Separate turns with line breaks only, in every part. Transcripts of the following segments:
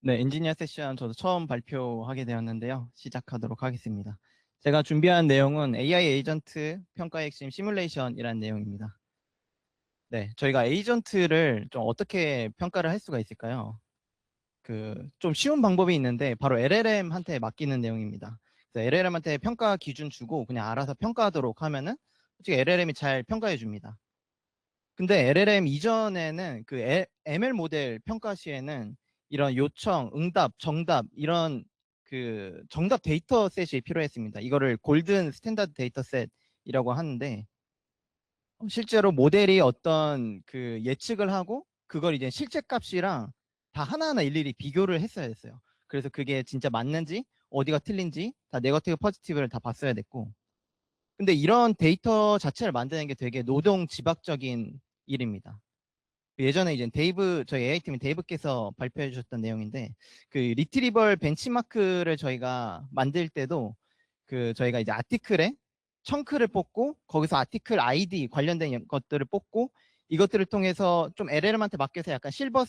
네, 엔지니어 세션 저도 처음 발표하게 되었는데요. 시작하도록 하겠습니다. 제가 준비한 내용은 AI 에이전트 평가의 핵심 시뮬레이션이라는 내용입니다. 네, 저희가 에이전트를 좀 어떻게 평가를 할 수가 있을까요? 좀 쉬운 방법이 있는데 바로 LLM한테 맡기는 내용입니다. 그래서 LLM한테 평가 기준 주고 그냥 알아서 평가하도록 하면은 솔직히 LLM이 잘 평가해 줍니다. 근데 LLM 이전에는 ML 모델 평가 시에는 이런 요청, 응답, 정답 이런 정답 데이터셋이 필요했습니다. 이거를 골든 스탠다드 데이터셋이라고 하는데 실제로 모델이 어떤 예측을 하고 그걸 이제 실제 값이랑 다 하나하나 일일이 비교를 했어야 됐어요. 그래서 그게 진짜 맞는지 어디가 틀린지 다 네거티브 포지티브를 다 봤어야 됐고 근데 이런 데이터 자체를 만드는 게 되게 노동 지박적인 일입니다. 예전에 이제 저희 AI팀의 데이브께서 발표해 주셨던 내용인데, 리트리벌 벤치마크를 저희가 만들 때도, 저희가 이제 아티클에 청크를 뽑고, 거기서 아티클 아이디 관련된 것들을 뽑고, 이것들을 통해서 좀 LLM한테 맡겨서 약간 실버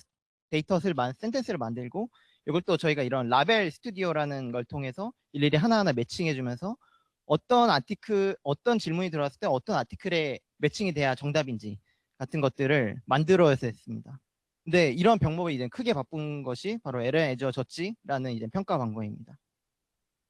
센텐스를 만들고, 이것도 저희가 이런 라벨 스튜디오라는 걸 통해서 일일이 하나하나 매칭해 주면서, 어떤 질문이 들어왔을 때 어떤 아티클에 매칭이 돼야 정답인지, 같은 것들을 만들어야 했습니다. 근데 이런 방법이 이제 크게 바꾼 것이 바로 LLM 애저 저지라는 이제 평가 방법입니다.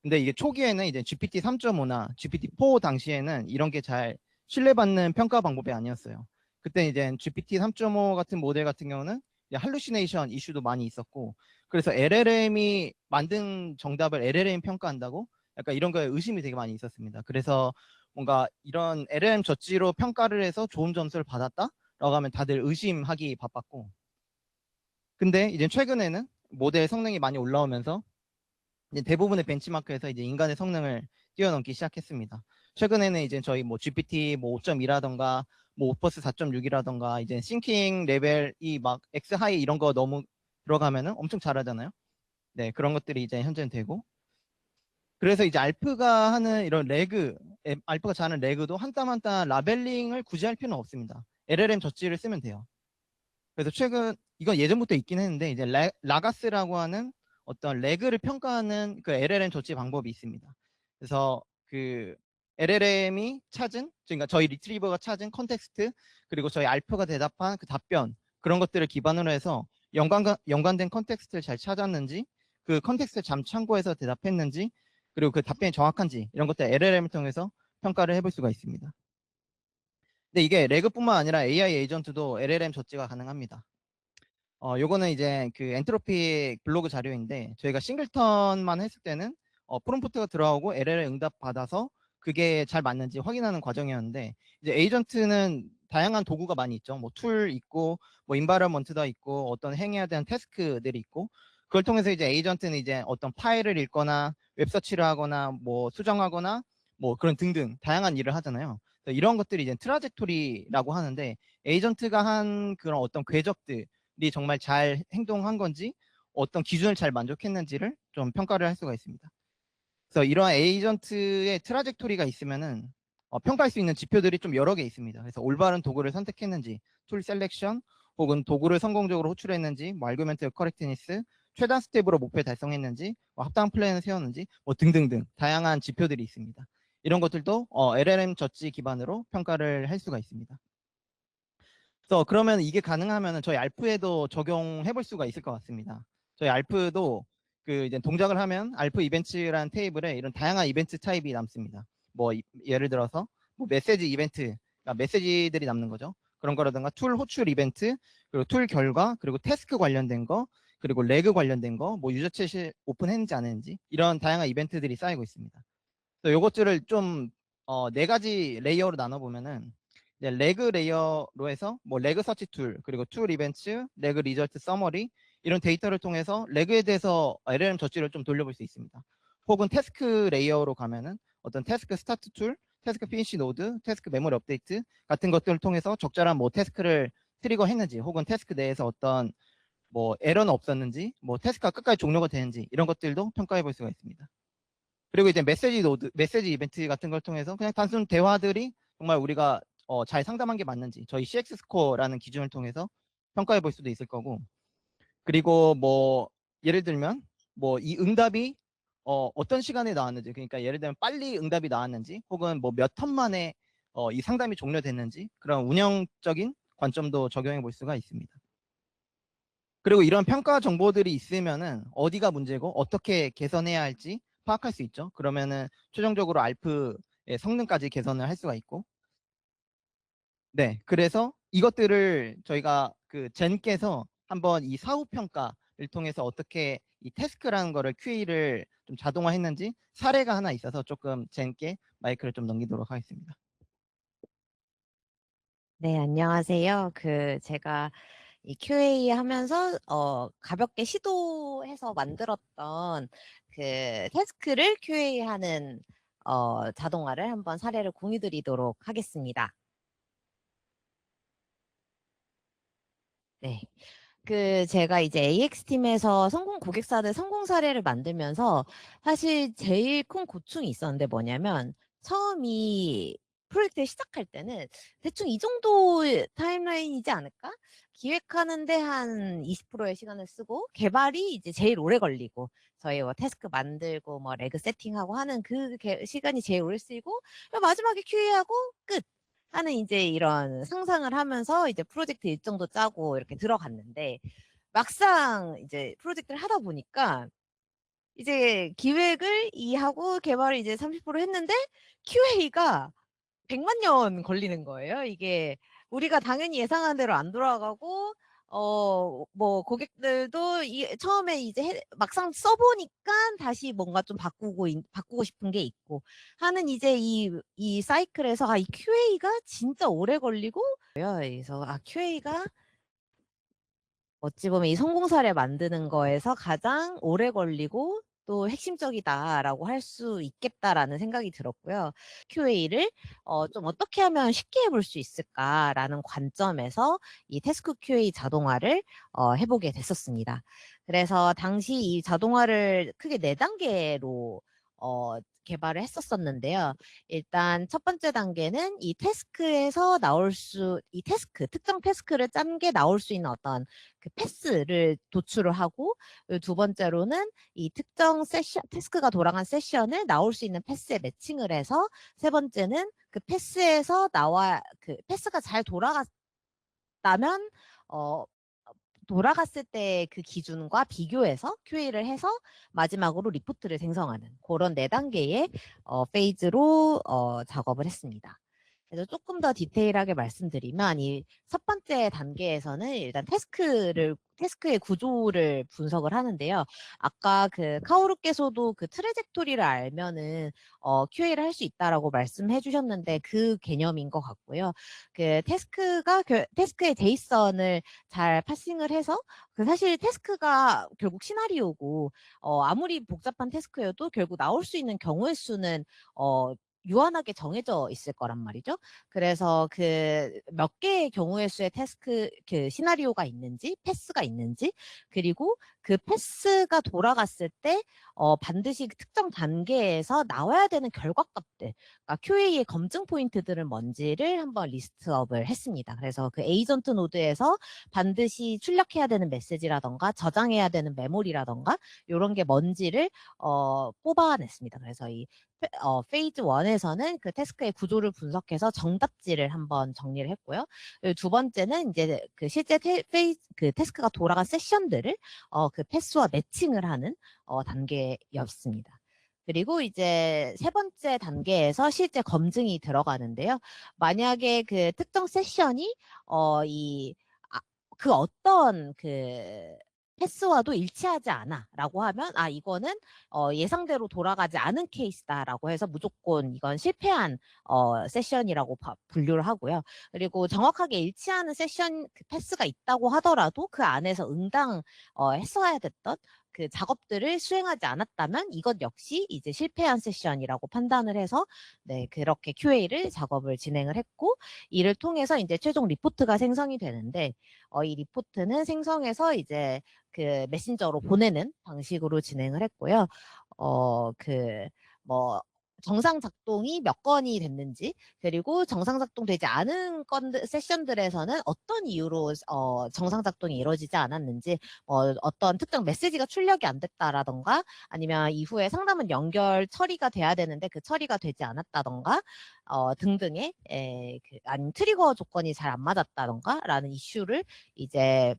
근데 이게 초기에는 이제 GPT 3.5나 GPT 4 당시에는 이런 게 잘 신뢰받는 평가 방법이 아니었어요. 그때 이제 GPT 3.5 같은 모델 같은 경우는 할루시네이션 이슈도 많이 있었고, 그래서 LLM이 만든 정답을 LLM 평가한다고 약간 이런 거에 의심이 되게 많이 있었습니다. 그래서 뭔가 이런 LLM 저지로 평가를 해서 좋은 점수를 받았다라고 하면 다들 의심하기 바빴고, 근데 이제 최근에는 모델 성능이 많이 올라오면서 이제 대부분의 벤치마크에서 이제 인간의 성능을 뛰어넘기 시작했습니다. 최근에는 이제 저희 뭐 GPT 뭐 5.2라던가 뭐 오퍼스 4.6이라던가 이제 싱킹 레벨이 막 X 하이 이런 거 너무 들어가면은 엄청 잘하잖아요. 네, 그런 것들이 이제 현재는 되고. 그래서 이제 알프가 잘하는 레그도 한 땀 한 땀 라벨링을 굳이 할 필요는 없습니다. LLM 저지를 쓰면 돼요. 그래서 이건 예전부터 있긴 했는데, 이제 라가스라고 하는 어떤 레그를 평가하는 그 LLM 조치 방법이 있습니다. 그래서 그러니까 저희 리트리버가 찾은 컨텍스트, 그리고 저희 알프가 대답한 그 답변, 그런 것들을 기반으로 해서 연관된 컨텍스트를 잘 찾았는지, 그 컨텍스트를 잠 참고해서 대답했는지, 그리고 그 답변이 정확한지, 이런 것들 LLM을 통해서 평가를 해볼 수가 있습니다. 근데 이게 레그뿐만 아니라 AI 에이전트도 LLM 저지가 가능합니다. 요거는 이제 엔트로피 블로그 자료인데 저희가 싱글턴만 했을 때는 프롬프트가 들어오고 LLM 응답 받아서 그게 잘 맞는지 확인하는 과정이었는데 이제 에이전트는 다양한 도구가 많이 있죠. 뭐 툴 있고 뭐 인바이러먼트가 있고 어떤 행해야 되는 태스크들이 있고 그걸 통해서 이제 에이전트는 이제 어떤 파일을 읽거나 웹서치를 하거나 뭐 수정하거나 뭐 그런 등등 다양한 일을 하잖아요. 그래서 이런 것들이 이제 트라젝토리라고 하는데 에이전트가 한 그런 어떤 궤적들 이 정말 잘 행동한 건지 어떤 기준을 잘 만족했는지를 좀 평가를 할 수가 있습니다. 그래서 이러한 에이전트의 트라젝토리가 있으면은 평가할 수 있는 지표들이 좀 여러 개 있습니다. 그래서 올바른 도구를 선택했는지, 툴 셀렉션, 혹은 도구를 성공적으로 호출했는지, 뭐 알구멘트 커렉트니스, 최단 스텝으로 목표 달성했는지, 뭐 합당 플랜을 세웠는지, 뭐 등등등 다양한 지표들이 있습니다. 이런 것들도 LLM 저지 기반으로 평가를 할 수가 있습니다. 그래서 그러면 이게 가능하면 저희 알프에도 적용해 볼 수가 있을 것 같습니다. 저희 알프도 이제 동작을 하면 알프 이벤트라는 테이블에 이런 다양한 이벤트 타입이 남습니다. 뭐 예를 들어서 뭐 메시지 이벤트, 그러니까 메시지들이 남는 거죠. 그런 거라든가 툴 호출 이벤트, 그리고 툴 결과, 그리고 태스크 관련된 거, 그리고 레그 관련된 거, 뭐 유저 챗이 오픈했는지 안 했는지 이런 다양한 이벤트들이 쌓이고 있습니다. 그래서 요것들을 좀 네 가지 레이어로 나눠보면은 이제 레그 레이어로 해서 뭐 레그 서치 툴, 그리고 툴 이벤트, 레그 리절트 서머리 이런 데이터를 통해서 레그에 대해서 LLM 저지를 좀 돌려볼 수 있습니다. 혹은 태스크 레이어로 가면은 어떤 태스크 스타트 툴, 태스크 피니시 노드, 태스크 메모리 업데이트 같은 것들을 통해서 적절한 뭐 태스크를 트리거 했는지 혹은 태스크 내에서 어떤 뭐 에러는 없었는지 뭐 태스크가 끝까지 종료가 되는지 이런 것들도 평가해 볼 수가 있습니다. 그리고 이제 메시지 이벤트 같은 걸 통해서 그냥 단순 대화들이 정말 우리가 잘 상담한 게 맞는지 저희 CX 스코어라는 기준을 통해서 평가해 볼 수도 있을 거고, 그리고 뭐 예를 들면 뭐 이 응답이 어떤 시간에 나왔는지, 그러니까 예를 들면 빨리 응답이 나왔는지 혹은 뭐 몇 턴 만에 이 상담이 종료됐는지 그런 운영적인 관점도 적용해 볼 수가 있습니다. 그리고 이런 평가 정보들이 있으면은 어디가 문제고 어떻게 개선해야 할지 파악할 수 있죠. 그러면은 최종적으로 알프의 성능까지 개선을 할 수가 있고, 네, 그래서 이것들을 저희가 그 젠께서 한번 이 사후 평가를 통해서 어떻게 이 태스크라는 거를 QA를 좀 자동화했는지 사례가 하나 있어서 조금 젠께 마이크를 좀 넘기도록 하겠습니다.
네, 안녕하세요. 제가 이 QA 하면서, 가볍게 시도해서 만들었던 태스크를 QA 하는, 자동화를 한번 사례를 공유 드리도록 하겠습니다. 네. 제가 이제 AX팀에서 고객사들 성공 사례를 만들면서 사실 제일 큰 고충이 있었는데 뭐냐면 처음이 프로젝트를 시작할 때는 대충 이 정도 타임라인이지 않을까? 기획하는데 한 20%의 시간을 쓰고 개발이 이제 제일 오래 걸리고 저희 뭐 태스크 만들고 뭐 레그 세팅하고 하는 시간이 제일 오래 쓰이고 마지막에 QA하고 끝. 하는 이제 이런 상상을 하면서 이제 프로젝트 일정도 짜고 이렇게 들어갔는데 막상 이제 프로젝트를 하다 보니까 이제 기획을 하고 개발을 이제 30% 했는데 QA가 100만 년 걸리는 거예요. 이게 우리가 당연히 예상한 대로 안 돌아가고 뭐 고객들도 처음에 이제 막상 써보니까 다시 뭔가 좀 바꾸고 싶은 게 있고 하는 이제 이 사이클에서 이 QA가 진짜 오래 걸리고 그래서 QA가 어찌 보면 이 성공 사례 만드는 거에서 가장 오래 걸리고 또 핵심적이다라고 할 수 있겠다라는 생각이 들었고요. QA를 좀 어떻게 하면 쉽게 해볼 수 있을까라는 관점에서 이 태스크 QA 자동화를 해보게 됐었습니다. 그래서 당시 이 자동화를 크게 4단계로 개발을 했었었는데요. 일단 첫 번째 단계는 이 특정 태스크를 짠 게 나올 수 있는 어떤 패스를 도출을 하고, 두 번째로는 이 특정 태스크가 돌아간 세션을 나올 수 있는 패스에 매칭을 해서, 세 번째는 그 패스가 잘 돌아갔다면, 돌아갔을 때 그 기준과 비교해서 QA를 해서 마지막으로 리포트를 생성하는 그런 4단계의 페이즈로 작업을 했습니다. 그래서 조금 더 디테일하게 말씀드리면 이 첫 번째 단계에서는 일단 태스크의 구조를 분석을 하는데요. 아까 카오루께서도 트레젝토리를 알면은 QA를 할 수 있다라고 말씀해 주셨는데 그 개념인 것 같고요. 태스크의 제이슨을 잘 파싱을 해서 사실 태스크가 결국 시나리오고 아무리 복잡한 태스크여도 결국 나올 수 있는 경우의 수는 유한하게 정해져 있을 거란 말이죠. 그래서 몇 개의 경우의 수의 시나리오가 있는지, 패스가 있는지, 그리고 그 패스가 돌아갔을 때, 반드시 특정 단계에서 나와야 되는 결과값들, 그러니까 QA의 검증 포인트들은 뭔지를 한번 리스트업을 했습니다. 그래서 에이전트 노드에서 반드시 출력해야 되는 메시지라던가, 저장해야 되는 메모리라던가, 이런 게 뭔지를, 뽑아냈습니다. 그래서 페이즈 1에서는 태스크의 구조를 분석해서 정답지를 한번 정리를 했고요. 두 번째는 이제 실제 태스크가 돌아간 세션들을 패스와 매칭을 하는 단계였습니다. 그리고 이제 세 번째 단계에서 실제 검증이 들어가는데요. 만약에 특정 세션이 어떤 패스와도 일치하지 않아라고 하면 이거는 예상대로 돌아가지 않은 케이스다라고 해서 무조건 이건 실패한 세션이라고 분류를 하고요. 그리고 정확하게 일치하는 세션 패스가 있다고 하더라도 그 안에서 했어야 됐던 작업들을 수행하지 않았다면 이것 역시 이제 실패한 세션이라고 판단을 해서 그렇게 QA를 작업을 진행을 했고, 이를 통해서 이제 최종 리포트가 생성이 되는데 이 리포트는 생성해서 이제 메신저로 보내는 방식으로 진행을 했고요. 뭐 정상 작동이 몇 건이 됐는지, 그리고 정상 작동되지 않은 세션들에서는 어떤 이유로 정상 작동이 이루어지지 않았는지, 어떤 특정 메시지가 출력이 안 됐다라던가, 아니면 이후에 상담은 연결 처리가 돼야 되는데 그 처리가 되지 않았다던가, 등등의 아니면 트리거 조건이 잘 안 맞았다던가 라는 이슈를 이제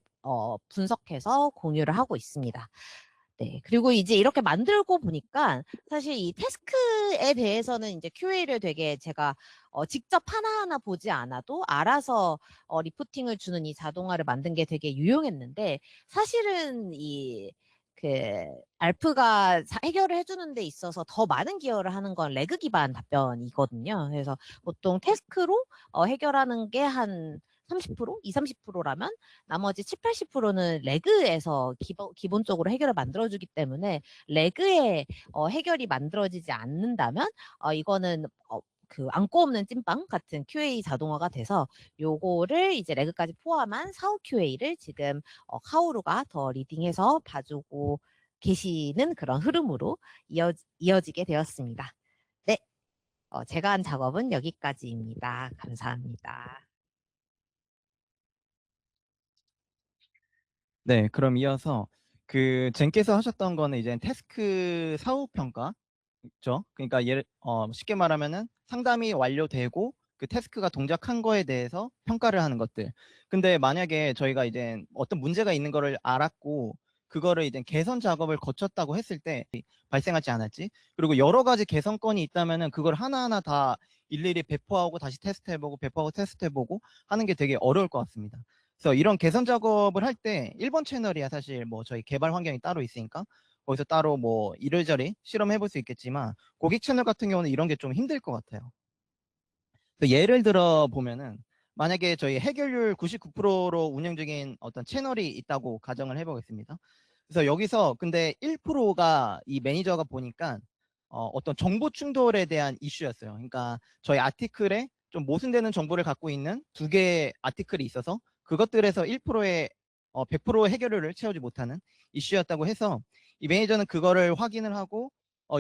분석해서 공유를 하고 있습니다. 네. 그리고 이제 이렇게 만들고 보니까 사실 이 태스크에 대해서는 이제 QA를 되게 제가 직접 하나하나 보지 않아도 알아서 리포팅을 주는 이 자동화를 만든 게 되게 유용했는데, 사실은 알프가 해결을 해주는 데 있어서 더 많은 기여를 하는 건 레그 기반 답변이거든요. 그래서 보통 태스크로 해결하는 게 한 30%, 20, 30%라면 나머지 7, 80%는 레그에서 기본적으로 해결을 만들어주기 때문에, 레그에 해결이 만들어지지 않는다면 이거는 안고 없는 찐빵 같은 QA 자동화가 돼서, 요거를 이제 레그까지 포함한 사후 QA를 지금 카오루가 더 리딩해서 봐주고 계시는 그런 흐름으로 이어지게 되었습니다. 네, 제가 한 작업은 여기까지입니다. 감사합니다.
네, 그럼 이어서 젠께서 하셨던 거는 이제 태스크 사후 평가죠. 그러니까 쉽게 말하면은 상담이 완료되고 그 태스크가 동작한 거에 대해서 평가를 하는 것들. 근데 만약에 저희가 이제 어떤 문제가 있는 거를 알았고 그거를 이제 개선 작업을 거쳤다고 했을 때 발생하지 않았지. 그리고 여러 가지 개선건이 있다면은 그걸 하나하나 다 일일이 배포하고 다시 테스트해보고 배포하고 테스트해보고 하는 게 되게 어려울 것 같습니다. 그래서 이런 개선 작업을 할 때 1번 채널이야 사실 뭐 저희 개발 환경이 따로 있으니까 거기서 따로 뭐 이리저리 실험해 볼 수 있겠지만, 고객 채널 같은 경우는 이런 게 좀 힘들 것 같아요. 그래서 예를 들어 보면은 만약에 저희 해결률 99%로 운영 중인 어떤 채널이 있다고 가정을 해보겠습니다. 그래서 여기서 근데 1%가 이 매니저가 보니까 어떤 정보 충돌에 대한 이슈였어요. 그러니까 저희 아티클에 좀 모순되는 정보를 갖고 있는 두 개의 아티클이 있어서 그것들에서 1%의 100% 해결률을 채우지 못하는 이슈였다고 해서, 이 매니저는 그거를 확인을 하고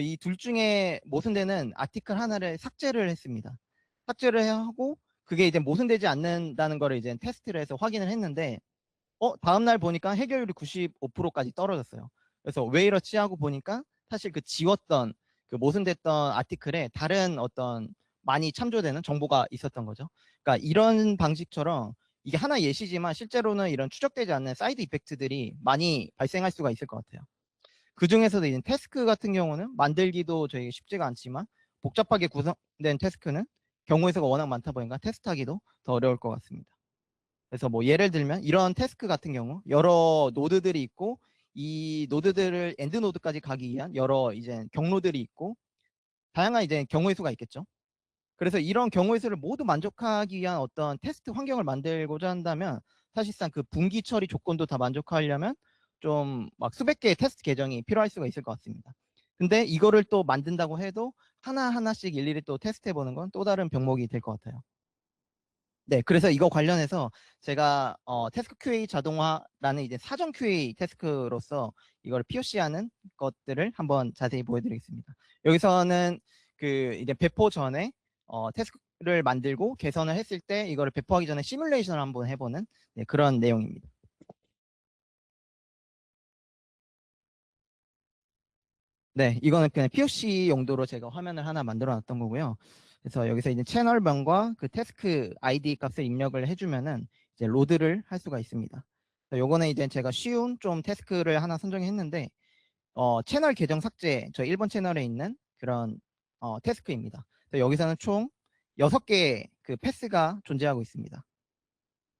이 둘 중에 모순되는 아티클 하나를 삭제를 했습니다. 삭제를 하고 그게 이제 모순되지 않는다는 거를 이제 테스트를 해서 확인을 했는데, 다음날 보니까 해결률이 95%까지 떨어졌어요. 그래서 왜 이렇지 하고 보니까 사실 그 지웠던 그 모순됐던 아티클에 다른 어떤 많이 참조되는 정보가 있었던 거죠. 그러니까 이런 방식처럼 이게 하나 예시지만 실제로는 이런 추적되지 않는 사이드 이펙트들이 많이 발생할 수가 있을 것 같아요. 그 중에서도 이제 태스크 같은 경우는 만들기도 저희 쉽지가 않지만, 복잡하게 구성된 태스크는 경우의 수가 워낙 많다 보니까 테스트하기도 더 어려울 것 같습니다. 그래서 뭐 예를 들면 이런 태스크 같은 경우 여러 노드들이 있고, 이 노드들을 엔드 노드까지 가기 위한 여러 이제 경로들이 있고 다양한 이제 경우의 수가 있겠죠. 그래서 이런 경우의 수를 모두 만족하기 위한 어떤 테스트 환경을 만들고자 한다면, 사실상 그 분기 처리 조건도 다 만족하려면 좀 막 수백 개의 테스트 계정이 필요할 수가 있을 것 같습니다. 근데 이거를 또 만든다고 해도 하나하나씩 일일이 또 테스트 해보는 건 또 다른 병목이 될 것 같아요. 네, 그래서 이거 관련해서 제가 태스크 QA 자동화라는 이제 사전 QA 태스크로서 이걸 POC하는 것들을 한번 자세히 보여드리겠습니다. 여기서는 이제 배포 전에 태스크를 만들고 개선을 했을 때 이거를 배포하기 전에 시뮬레이션을 한번 해보는, 네, 그런 내용입니다. 네, 이거는 그냥 POC 용도로 제가 화면을 하나 만들어 놨던 거고요. 그래서 여기서 이제 채널명과 그 태스크 아이디 값을 입력을 해주면은 이제 로드를 할 수가 있습니다. 요거는 이제 제가 쉬운 좀 태스크를 하나 선정했는데, 채널 계정 삭제, 저 1번 채널에 있는 그런 태스크입니다. 여기서는 총 6개의 그 패스가 존재하고 있습니다.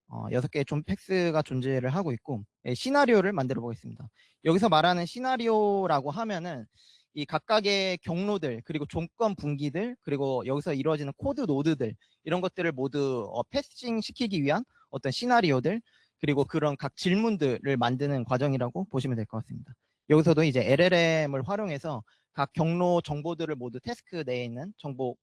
6개의 좀 패스가 존재를 하고 있고, 시나리오를 만들어 보겠습니다. 여기서 말하는 시나리오라고 하면은 이 각각의 경로들, 그리고 조건 분기들, 그리고 여기서 이루어지는 코드 노드들, 이런 것들을 모두 패싱 시키기 위한 어떤 시나리오들, 그리고 그런 각 질문들을 만드는 과정이라고 보시면 될 것 같습니다. 여기서도 이제 LLM을 활용해서 각 경로 정보들을 모두 태스크 내에 있는 정보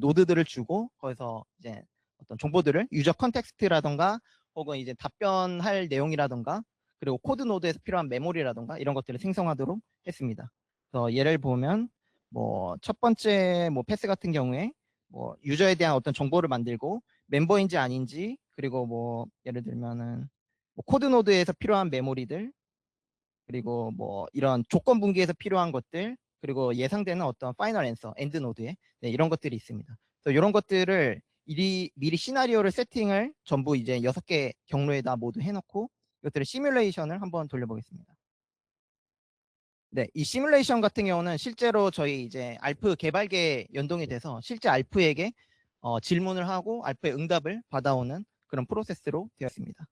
노드들을 주고, 거기서 이제 어떤 정보들을 유저 컨텍스트라던가 혹은 이제 답변할 내용이라던가 그리고 코드 노드에서 필요한 메모리라던가 이런 것들을 생성하도록 했습니다. 그래서 예를 보면 뭐 첫 번째 뭐 패스 같은 경우에 뭐 유저에 대한 어떤 정보를 만들고 멤버인지 아닌지, 그리고 뭐 예를 들면은 뭐 코드 노드에서 필요한 메모리들, 그리고 뭐 이런 조건 분기에서 필요한 것들, 그리고 예상되는 어떤 파이널 앤서 엔드 노드에 이런 것들이 있습니다. 그래서 이런 것들을 미리 시나리오를 세팅을 전부 이제 6개 경로에다 모두 해놓고 이것들을 시뮬레이션을 한번 돌려보겠습니다. 네, 이 시뮬레이션 같은 경우는 실제로 저희 이제 알프 개발계에 연동이 돼서 실제 알프에게 질문을 하고 알프의 응답을 받아오는 그런 프로세스로 되어 있습니다.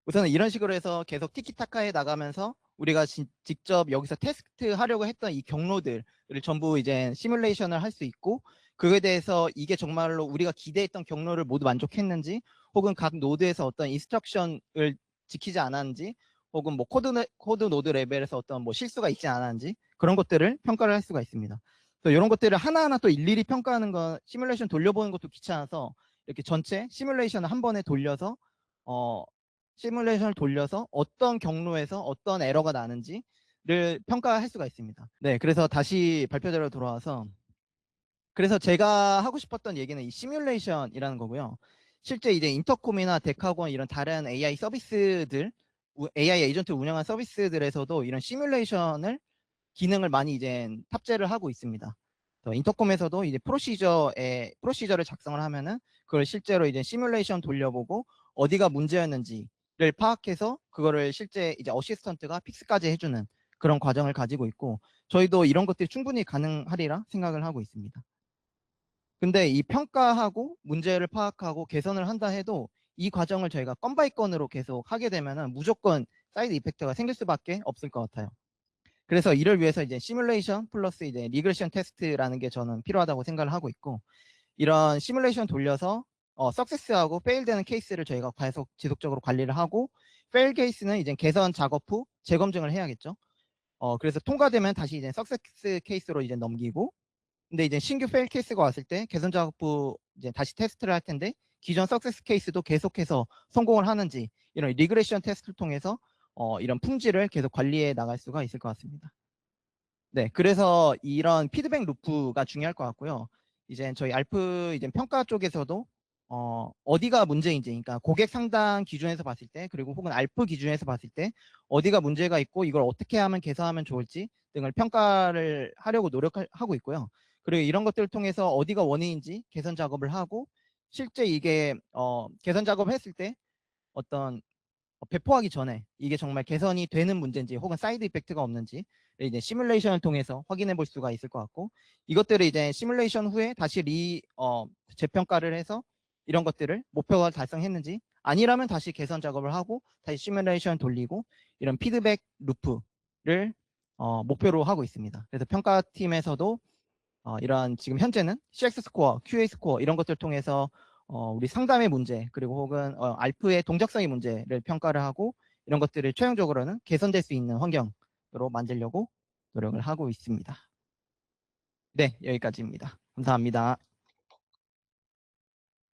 우선은 이런 식으로 해서 계속 티키타카에 나가면서 우리가 직접 여기서 테스트 하려고 했던 이 경로들을 전부 이제 시뮬레이션을 할 수 있고, 그거에 대해서 이게 정말로 우리가 기대했던 경로를 모두 만족했는지, 혹은 각 노드에서 어떤 인스트럭션을 지키지 않았는지, 혹은 뭐 코드 노드 레벨에서 어떤 뭐 실수가 있지 않았는지, 그런 것들을 평가를 할 수가 있습니다. 그래서 이런 것들을 하나하나 또 일일이 평가하는 건 시뮬레이션 돌려보는 것도 귀찮아서 이렇게 전체 시뮬레이션을 한 번에 돌려서 시뮬레이션을 돌려서 어떤 경로에서 어떤 에러가 나는지를 평가할 수가 있습니다. 네, 그래서 다시 발표대로 돌아와서, 그래서 제가 하고 싶었던 얘기는 이 시뮬레이션이라는 거고요. 실제 이제 인터콤이나 데카곤 이런 다른 AI 서비스들, AI 에이전트 운영한 서비스들에서도 이런 시뮬레이션을 기능을 많이 이제 탑재를 하고 있습니다. 인터콤에서도 이제 프로시저를 작성을 하면은 그걸 실제로 이제 시뮬레이션 돌려보고 어디가 문제였는지를 파악해서 그거를 실제 이제 어시스턴트가 픽스까지 해주는 그런 과정을 가지고 있고, 저희도 이런 것들이 충분히 가능하리라 생각을 하고 있습니다. 근데 이 평가하고 문제를 파악하고 개선을 한다 해도 이 과정을 저희가 건 바이 건으로 계속 하게 되면은 무조건 사이드 이펙트가 생길 수밖에 없을 것 같아요. 그래서 이를 위해서 이제 시뮬레이션 플러스 이제 리그레션 테스트라는 게 저는 필요하다고 생각을 하고 있고, 이런 시뮬레이션 돌려서 석세스하고 페일되는 케이스를 저희가 계속 지속적으로 관리를 하고, 페일 케이스는 이제 개선 작업 후 재검증을 해야겠죠. 그래서 통과되면 다시 이제 석세스 케이스로 이제 넘기고, 근데 이제 신규 페일 케이스가 왔을 때 개선 작업 후 이제 다시 테스트를 할 텐데, 기존 석세스 케이스도 계속해서 성공을 하는지 이런 리그레션 테스트를 통해서 이런 품질을 계속 관리해 나갈 수가 있을 것 같습니다. 네, 그래서 이런 피드백 루프가 중요할 것 같고요. 이제 저희 알프 이제 평가 쪽에서도 어디가 문제인지, 그러니까 고객 상담 기준에서 봤을 때, 그리고 혹은 알프 기준에서 봤을 때 어디가 문제가 있고 이걸 어떻게 하면 개선하면 좋을지 등을 평가를 하려고 노력하고 있고요. 그리고 이런 것들을 통해서 어디가 원인인지 개선 작업을 하고, 실제 이게 개선 작업을 했을 때 어떤 배포하기 전에 이게 정말 개선이 되는 문제인지 혹은 사이드 이펙트가 없는지 이제 시뮬레이션을 통해서 확인해 볼 수가 있을 것 같고, 이것들을 이제 시뮬레이션 후에 다시 재평가를 해서 이런 것들을 목표가 달성했는지 아니라면 다시 개선 작업을 하고 다시 시뮬레이션 돌리고, 이런 피드백 루프를 목표로 하고 있습니다. 그래서 평가팀에서도 이러한 지금 현재는 CX 스코어, QA 스코어 이런 것들 통해서 우리 상담의 문제, 그리고 혹은 알프의 동작성의 문제를 평가를 하고, 이런 것들을 최종적으로는 개선될 수 있는 환경으로 만들려고 노력을 하고 있습니다. 네, 여기까지입니다. 감사합니다.